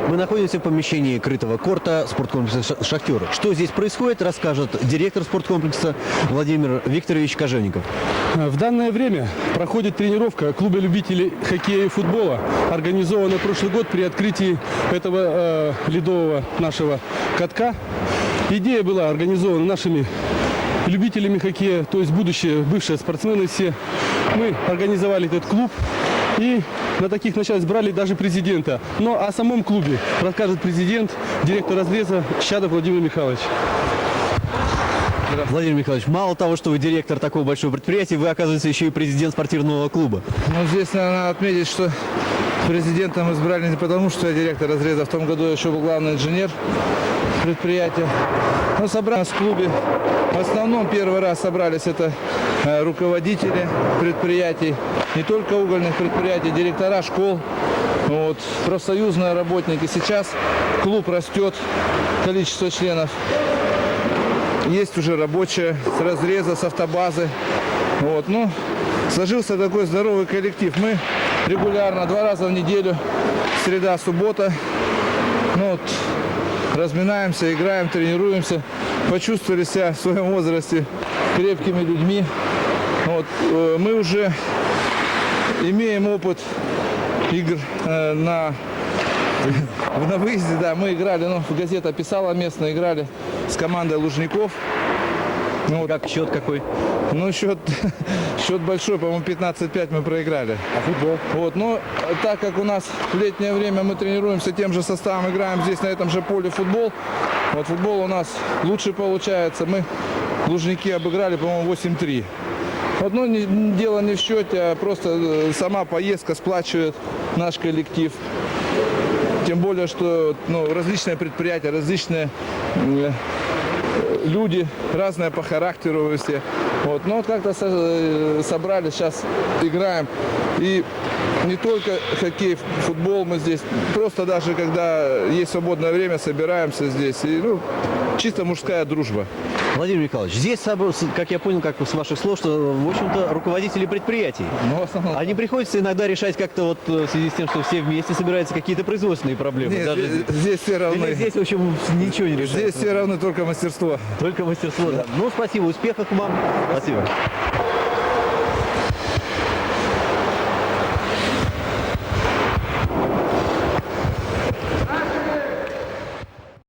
Мы находимся в помещении крытого корта спорткомплекса «Шахтер». Что здесь происходит, расскажет директор спорткомплекса Владимир Викторович Кожевников. В данное время проходит тренировка клуба любителей хоккея и футбола, организованная прошлый год при открытии этого ледового нашего катка. Идея была организована нашими любителями хоккея, то есть бывшие спортсмены все. Мы организовали этот клуб и на таких началах брали даже президента. Но о самом клубе расскажет президент, директор разреза Щадов Владимир Михайлович. Владимир Михайлович, мало того, что вы директор такого большого предприятия, вы, оказывается, еще и президент спортивного клуба. Ну, здесь надо отметить, что президентом избрали не потому, что я директор разреза. В том году я еще был главный инженер предприятия. Но собрались в клубе. В основном первый раз собрались это руководители предприятий, не только угольных предприятий, директора школ, вот, профсоюзные работники. Сейчас клуб растет, количество членов. Есть уже рабочие с разреза, с автобазы. Вот, ну, сложился такой здоровый коллектив. Мы регулярно 2 раза в неделю, среда, суббота, ну, вот, разминаемся, играем, тренируемся. Почувствовали себя в своем возрасте крепкими людьми. Вот, мы уже имеем опыт игр на выезде. Да, мы играли, ну, газета писала местно, играли с командой Лужников. Ну, как счет какой? Ну, счет большой, по-моему, 15-5 мы проиграли. А футбол? Вот, но так как у нас в летнее время мы тренируемся тем же составом, играем здесь на этом же поле футбол. Вот футбол у нас лучше получается. Мы Лужники обыграли, по-моему, 8-3. Вот, ну, дело не в счете, а просто сама поездка сплачивает наш коллектив. Тем более, что, ну, различные предприятия, различные люди, разные по характеру все. Вот, но как-то собрались, сейчас играем. И не только хоккей, футбол мы здесь. Просто даже когда есть свободное время, собираемся здесь. И, ну, чисто мужская дружба. Владимир Михайлович, здесь, как я понял, как с ваших слов, что, в общем-то, руководители предприятий. Ну, в основном... А не приходится иногда решать как-то вот в связи с тем, что все вместе собираются, какие-то производственные проблемы? Нет, даже... здесь все равны. Или здесь, в общем, ничего не решается? Здесь все равны, только мастерство. Только мастерство, да. Ну, спасибо, успехов вам. Спасибо.